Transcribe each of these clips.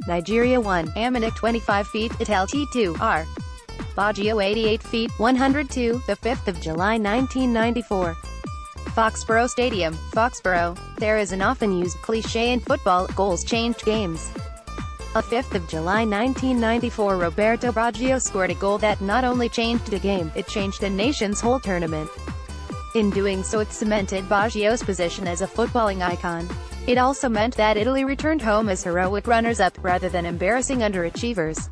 Nigeria 1, Amuneke 25 feet, Italty 2, R. Baggio 88 feet, 102, the 5th of July 1994. Foxboro Stadium, Foxborough. There is an often used cliché in football: goals changed games. On 5th of July 1994, Roberto Baggio scored a goal that not only changed a game, it changed a nation's whole tournament. In doing so, it cemented Baggio's position as a footballing icon. It also meant that Italy returned home as heroic runners-up, rather than embarrassing underachievers.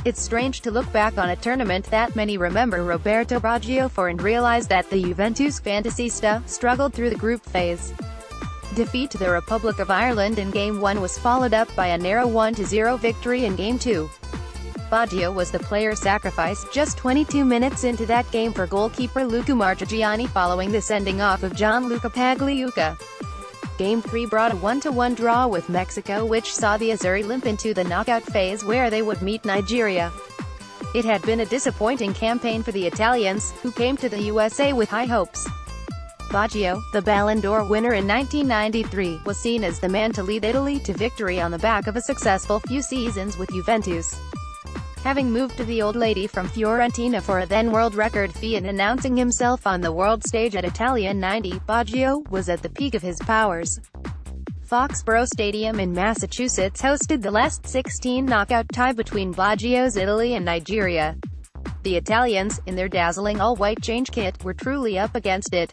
It's strange to look back on a tournament that many remember Roberto Baggio for and realize that the Juventus Fantasista struggled through the group phase. Defeat to the Republic of Ireland in Game 1 was followed up by a narrow 1-0 victory in Game 2. Baggio was the player sacrificed just 22 minutes into that game for goalkeeper Luca Marchigiani following the sending off of Gianluca Pagliuca. Game 3 brought a 1-1 draw with Mexico, which saw the Azzurri limp into the knockout phase where they would meet Nigeria. It had been a disappointing campaign for the Italians, who came to the USA with high hopes. Baggio, the Ballon d'Or winner in 1993, was seen as the man to lead Italy to victory on the back of a successful few seasons with Juventus. Having moved to the Old Lady from Fiorentina for a then-world record fee and announcing himself on the world stage at Italian 90, Baggio was at the peak of his powers. Foxboro Stadium in Massachusetts hosted the last 16 knockout tie between Baggio's Italy and Nigeria. The Italians, in their dazzling all-white change kit, were truly up against it.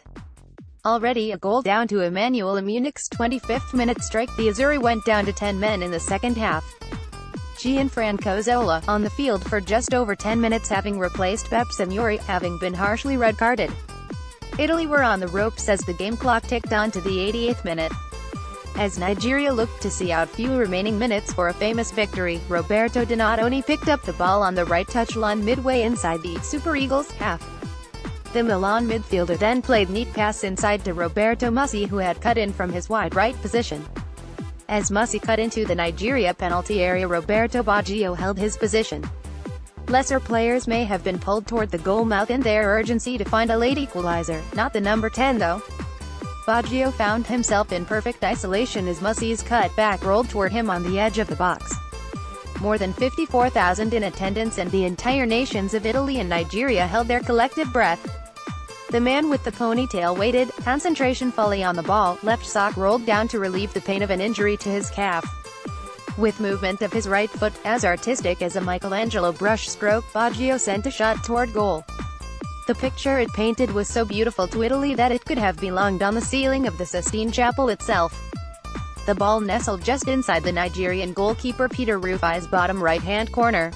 Already a goal down to Emmanuel Amuneke's 25th minute strike, the Azzurri went down to 10 men in the second half. Gianfranco Zola, on the field for just over 10 minutes, having replaced Beppe Signori, having been harshly red-carded. Italy were on the ropes as the game clock ticked on to the 88th minute. As Nigeria looked to see out few remaining minutes for a famous victory, Roberto Donatoni picked up the ball on the right touchline midway inside the Super Eagles' half. The Milan midfielder then played neat pass inside to Roberto Mussi, who had cut in from his wide right position. As Mussi cut into the Nigeria penalty area, Roberto Baggio held his position. Lesser players may have been pulled toward the goal mouth in their urgency to find a late equalizer, not the number 10 though. Baggio found himself in perfect isolation as Mussi's cut back rolled toward him on the edge of the box. More than 54,000 in attendance and the entire nations of Italy and Nigeria held their collective breath. The man with the ponytail waited, concentration fully on the ball, left sock rolled down to relieve the pain of an injury to his calf. With movement of his right foot, as artistic as a Michelangelo brush stroke, Baggio sent a shot toward goal. The picture it painted was so beautiful to Italy that it could have belonged on the ceiling of the Sistine Chapel itself. The ball nestled just inside the Nigerian goalkeeper Peter Rufai's bottom right-hand corner.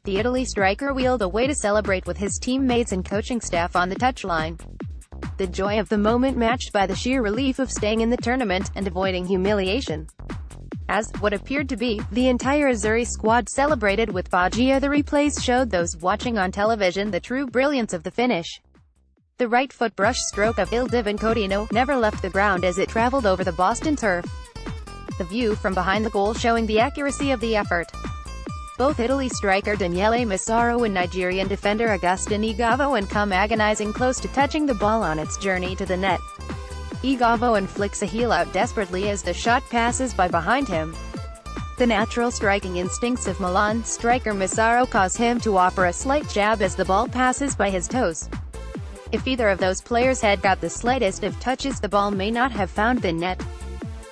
The Italy striker wheeled away to celebrate with his teammates and coaching staff on the touchline. The joy of the moment matched by the sheer relief of staying in the tournament, and avoiding humiliation. As, what appeared to be, the entire Azzurri squad celebrated with Baggio, the replays showed those watching on television the true brilliance of the finish. The right foot brush stroke of Il Divin Codino never left the ground as it traveled over the Boston turf. The view from behind the goal showing the accuracy of the effort. Both Italy striker Daniele Massaro and Nigerian defender Augustin Igavo come agonizing close to touching the ball on its journey to the net. Igavo flicks a heel out desperately as the shot passes by behind him. The natural striking instincts of Milan striker Massaro cause him to offer a slight jab as the ball passes by his toes. If either of those players had got the slightest of touches, the ball may not have found the net.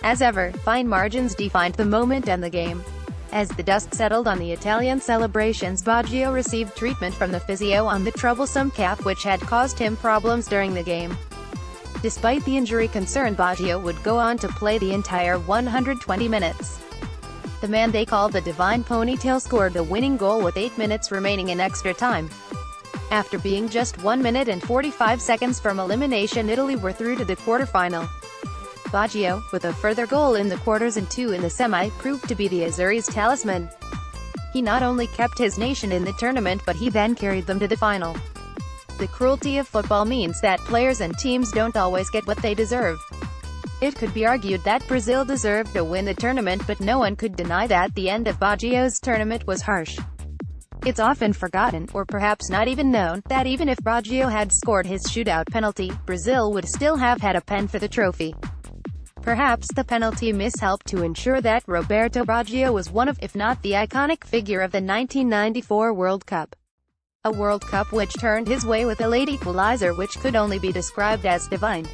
As ever, fine margins defined the moment and the game. As the dust settled on the Italian celebrations, Baggio received treatment from the physio on the troublesome calf which had caused him problems during the game. Despite the injury concern, Baggio would go on to play the entire 120 minutes. The man they called the Divine Ponytail scored the winning goal with 8 minutes remaining in extra time. After being just 1 minute and 45 seconds from elimination, Italy were through to the quarterfinal. Baggio, with a further goal in the quarters and 2 in the semi, proved to be the Azzurri's talisman. He not only kept his nation in the tournament, but he then carried them to the final. The cruelty of football means that players and teams don't always get what they deserve. It could be argued that Brazil deserved to win the tournament, but no one could deny that the end of Baggio's tournament was harsh. It's often forgotten, or perhaps not even known, that even if Baggio had scored his shootout penalty, Brazil would still have had a pen for the trophy. Perhaps the penalty miss helped to ensure that Roberto Baggio was one of, if not the iconic figure of the 1994 World Cup. A World Cup which turned his way with a late equalizer which could only be described as divine.